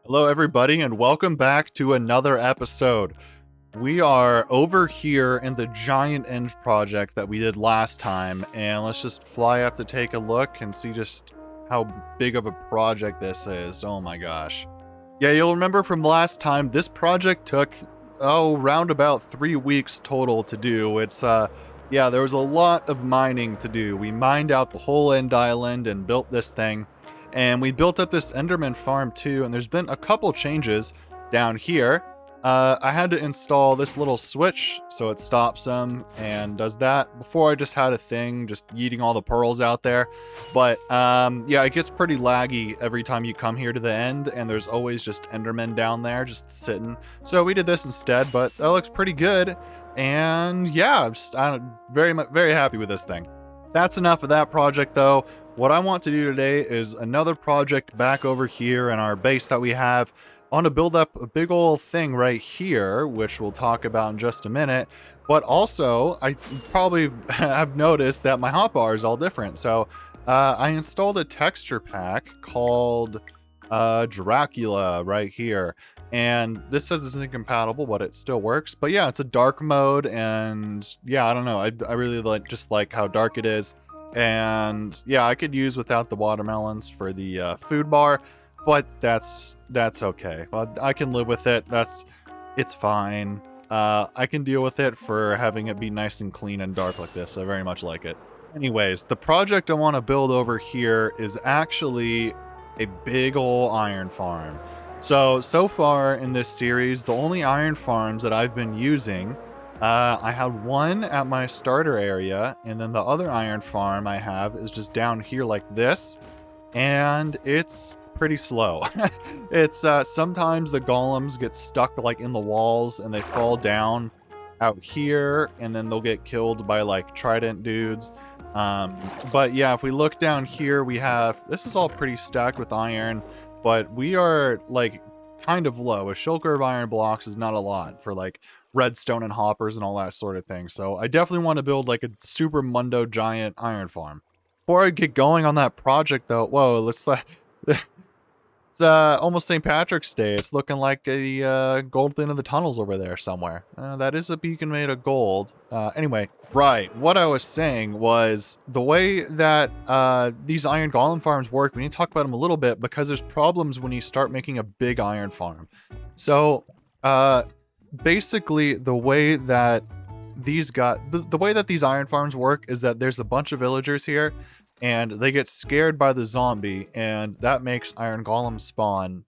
Hello, everybody, and welcome back to another episode. We are over here in the giant eng project that we did last time, and let's just fly up to take a look and see just how big of a project this is. Oh my gosh. Yeah, you'll remember from last time, this project took, round about 3 weeks total to do. Yeah, there was a lot of mining to do. We mined out the whole end island and built this thing. And we built up this Enderman farm too, and there's been a couple changes down here. I had to install this little switch so it stops them and does that. Before I just had a thing just yeeting all the pearls out there. But yeah, it gets pretty laggy every time you come here to the end, and there's always just Endermen down there just sitting. So we did this instead, but that looks pretty good. And yeah, I'm very happy with this thing. That's enough of that project though. What I want to do today is another project back over here in our base that we have. I want to build up a big old thing right here, which we'll talk about in just a minute. But also, I probably have noticed that my hotbar is all different. So I installed a texture pack called Dracula right here. And this says it's incompatible, but it still works. But yeah, it's a dark mode, and yeah, I don't know. I really like how dark it is. And yeah, I could use without the watermelons for the food bar, but that's okay. Well, I can live with it. It's fine. I can deal with it for having it be nice and clean and dark like this. I very much like it. Anyways, the project I want to build over here is actually a big ol' iron farm. So far in this series, the only iron farms that I've been using, I have one at my starter area, and then the other iron farm I have is just down here like this, and it's pretty slow. It's sometimes the golems get stuck like in the walls and they fall down out here, and then they'll get killed by like trident dudes. But yeah, if we look down here, this is all pretty stacked with iron, but we are like kind of low. A shulker of iron blocks is not a lot for like redstone and hoppers and all that sort of thing. So I definitely want to build like a super mundo giant iron farm. Before I get going on that project though, whoa, it's almost St. Patrick's Day. It's looking like a gold thing in the tunnels over there somewhere. That is a beacon made of gold. Anyway, right. What I was saying was the way that these iron golem farms work, we need to talk about them a little bit because there's problems when you start making a big iron farm. So basically the way that these iron farms work is that there's a bunch of villagers here, and they get scared by the zombie, and that makes iron golems spawn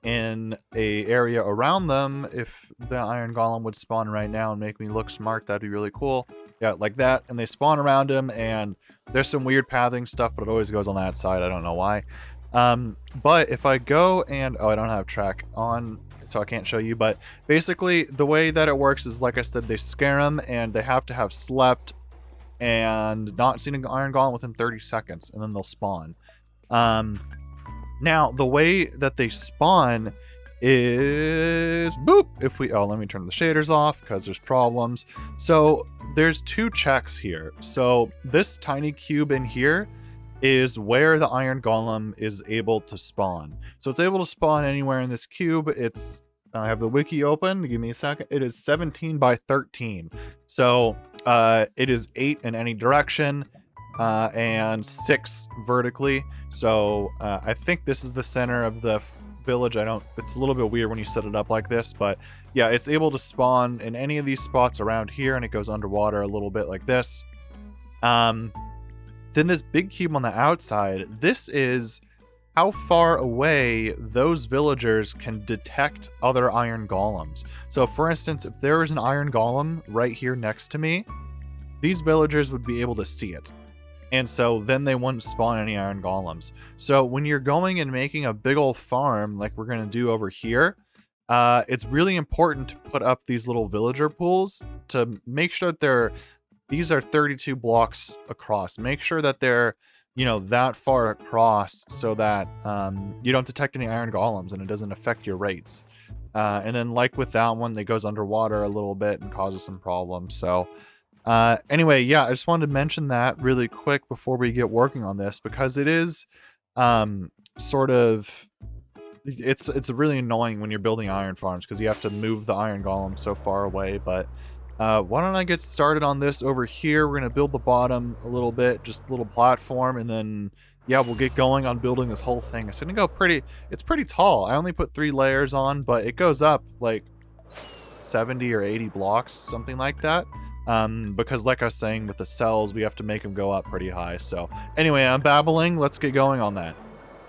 in a area around them. If the iron golem would spawn right now and make me look smart, that'd be really cool. Yeah, like that, and they spawn around him, and there's some weird pathing stuff, but it always goes on that side. I don't know why. But if I go and I don't have track on, so I can't show you, but basically the way that it works is, like I said, they scare them, and they have to have slept and not seen an iron golem within 30 seconds, and then they'll spawn. Now, the way that they spawn is boop. Let me turn the shaders off because there's problems. So there's two checks here. So this tiny cube in here is where the iron golem is able to spawn. So it's able to spawn anywhere in this cube. I have the wiki open. Give me a second. It is 17 by 13. So it is 8 in any direction and 6 vertically. So I think this is the center of the village. It's a little bit weird when you set it up like this, but yeah, it's able to spawn in any of these spots around here, and it goes underwater a little bit like this. Then this big cube on the outside, this is how far away those villagers can detect other iron golems. So for instance, if there is an iron golem right here next to me, these villagers would be able to see it. And so then they wouldn't spawn any iron golems. So when you're going and making a big old farm like we're going to do over here, it's really important to put up these little villager pools to make sure that these are 32 blocks across. Make sure that they're that far across so that you don't detect any iron golems and it doesn't affect your rates. And then like with that one, it goes underwater a little bit and causes some problems. So anyway, yeah, I just wanted to mention that really quick before we get working on this, because it is sort of it's really annoying when you're building iron farms because you have to move the iron golem so far away. But why don't I get started on this over here? We're gonna build the bottom a little bit, just a little platform, and then yeah, we'll get going on building this whole thing. It's gonna go it's pretty tall. I only put 3 layers on, but it goes up like 70 or 80 blocks, something like that. Because like I was saying with the cells, we have to make them go up pretty high. So anyway, I'm babbling. Let's get going on that.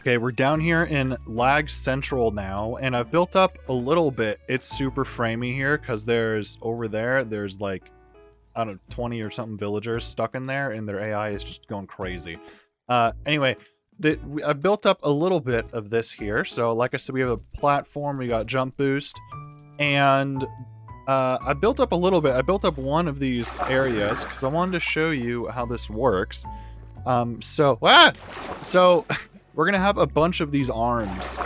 Okay, we're down here in Lag Central now, and I've built up a little bit. It's super framey here because there's like, I don't know, 20 or something villagers stuck in there, and their AI is just going crazy. Anyway, I've built up a little bit of this here. So like I said, we have a platform, we got jump boost, and I built up a little bit. I built up one of these areas because I wanted to show you how this works. So we're gonna have a bunch of these arms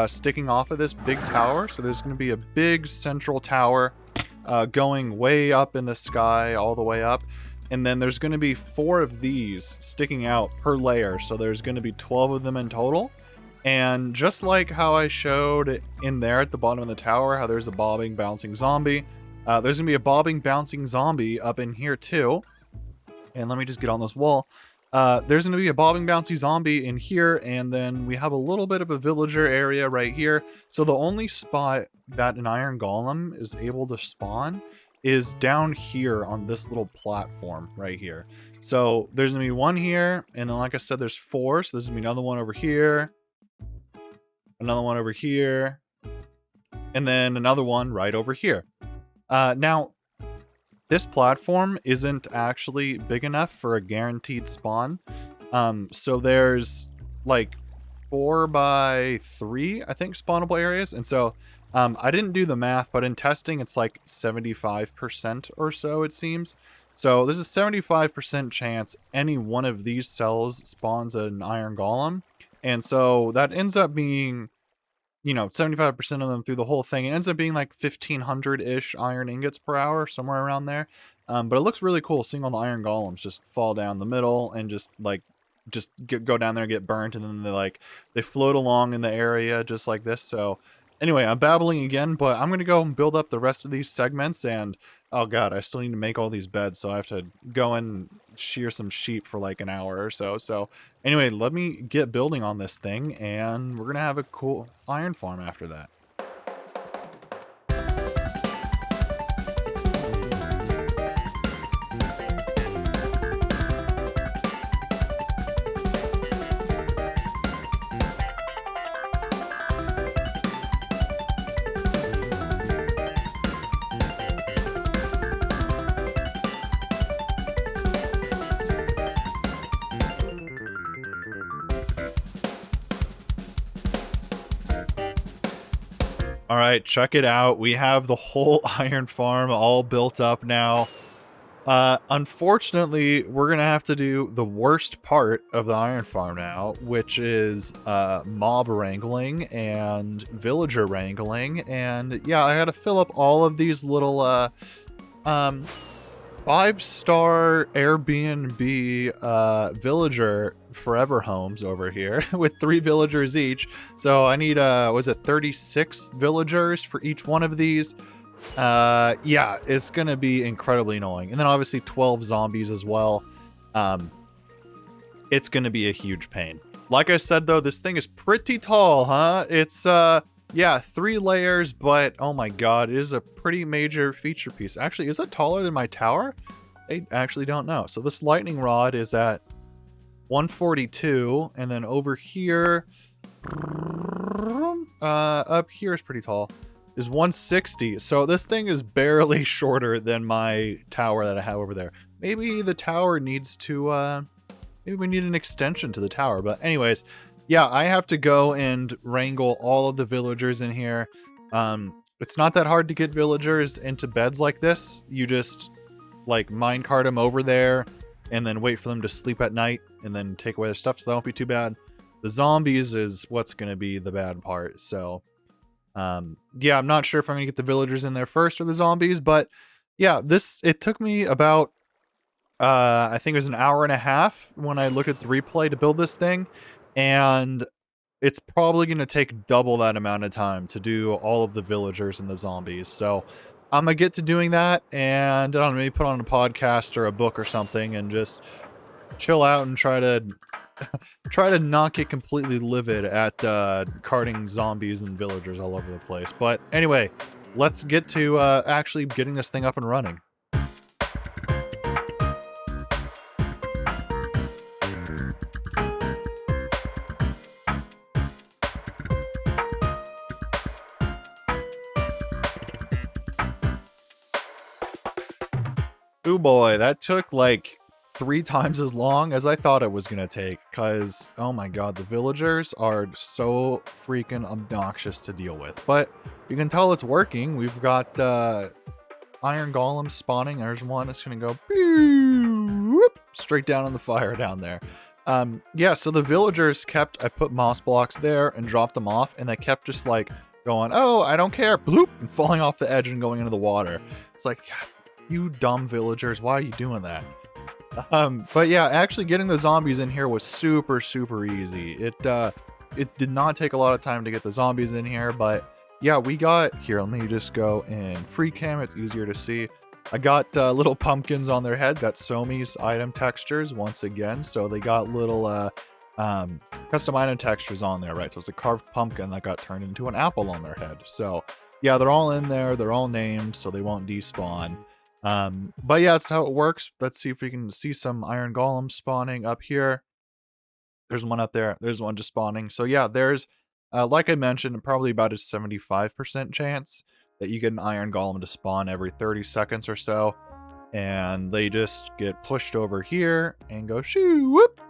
sticking off of this big tower. So there's gonna be a big central tower going way up in the sky, all the way up. And then there's gonna be 4 of these sticking out per layer. So there's gonna be 12 of them in total. And just like how I showed in there at the bottom of the tower, how there's a bobbing, bouncing zombie, there's gonna be a bobbing, bouncing zombie up in here too. And let me just get on this wall. There's going to be a bobbing bouncy zombie in here, and then we have a little bit of a villager area right here. So the only spot that an iron golem is able to spawn is down here on this little platform right here. So there's going to be one here, and then like I said, there's 4. So there's going to be another one over here, another one over here, and then another one right over here. Now, this platform isn't actually big enough for a guaranteed spawn. So there's like 4 by 3, I think, spawnable areas. And so I didn't do the math, but in testing, it's like 75% or so, it seems. So there's a 75% chance any one of these cells spawns an iron golem. And so that ends up being, you know, 75% of them through the whole thing. It ends up being like 1,500-ish iron ingots per hour, somewhere around there. But it looks really cool seeing all the iron golems just fall down the middle and just go down there and get burnt, and then they float along in the area just like this. So anyway, I'm babbling again, but I'm gonna go and build up the rest of these segments. And oh god, I still need to make all these beds, so I have to go and shear some sheep for like an hour or so. So anyway, let me get building on this thing, and we're gonna have a cool iron farm after that. All right, check it out. We have the whole iron farm all built up now. Unfortunately, we're gonna have to do the worst part of the iron farm now, which is mob wrangling and villager wrangling. And yeah, I gotta fill up all of these little 5-star Airbnb villager forever homes over here with 3 villagers each. So I need was it 36 villagers for each one of these. Yeah, it's gonna be incredibly annoying. And then obviously 12 zombies as well. It's gonna be a huge pain. Like I said though, this thing is pretty tall, huh? It's yeah, 3 layers, but oh my god, it is a pretty major feature piece. Actually, is it taller than my tower? I actually don't know. So this lightning rod is at 142, and then over here, up here is pretty tall, is 160. So this thing is barely shorter than my tower that I have over there. Maybe the tower needs to, maybe we need an extension to the tower. But anyways, yeah, I have to go and wrangle all of the villagers in here. It's not that hard to get villagers into beds like this. You just like minecart them over there and then wait for them to sleep at night and then take away their stuff, so that won't be too bad. The zombies is what's going to be the bad part. So yeah, I'm not sure if I'm going to get the villagers in there first or the zombies, but yeah, it took me about I think it was an hour and a half when I looked at the replay to build this thing. And it's probably going to take double that amount of time to do all of the villagers and the zombies. So I'm going to get to doing that, and I don't know, maybe put on a podcast or a book or something and just chill out and try to not get completely livid at carting zombies and villagers all over the place. But anyway, let's get to actually getting this thing up and running. Oh boy, that took like 3 times as long as I thought it was gonna take, because, oh my god, the villagers are so freaking obnoxious to deal with. But you can tell it's working. We've got iron golems spawning. There's one that's gonna go whoop, straight down on the fire down there. Yeah, so the villagers kept, I put moss blocks there and dropped them off, and they kept just like going, oh, I don't care, bloop, and falling off the edge and going into the water. It's like, God, you dumb villagers, why are you doing that? But yeah, actually getting the zombies in here was super, super easy. It did not take a lot of time to get the zombies in here, but yeah, we got, here, let me just go in free cam, it's easier to see. I got little pumpkins on their head, got Somie's item textures once again, so they got little custom item textures on there, right? So it's a carved pumpkin that got turned into an apple on their head. So yeah, they're all in there, they're all named, so they won't despawn. But yeah, that's how it works. Let's see if we can see some iron golems spawning up here. There's one up there. There's one just spawning. So yeah, there's, like I mentioned, probably about a 75% chance that you get an iron golem to spawn every 30 seconds or so. And they just get pushed over here and go shoo whoop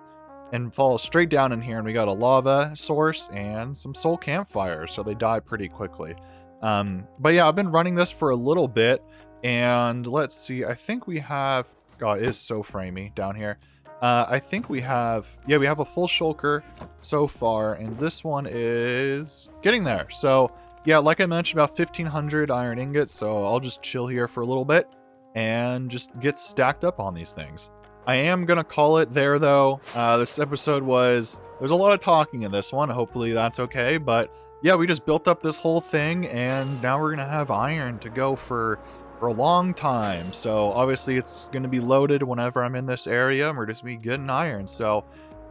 and fall straight down in here. And we got a lava source and some soul campfires, so they die pretty quickly. But yeah, I've been running this for a little bit. And let's see, I think we have, God, it is so framey down here. I think we have, yeah, we have a full shulker so far, and this one is getting there. So yeah, like I mentioned, about 1,500 iron ingots, so I'll just chill here for a little bit and just get stacked up on these things. I am gonna call it there though. This episode there's a lot of talking in this one, hopefully that's okay, but yeah, we just built up this whole thing, and now we're gonna have iron to go for a long time. So obviously it's going to be loaded whenever I'm in this area, and we're just going to be getting iron. So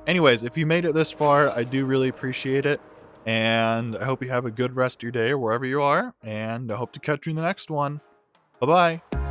anyways, if you made it this far, I do really appreciate it. And I hope you have a good rest of your day wherever you are. And I hope to catch you in the next one. Bye-bye.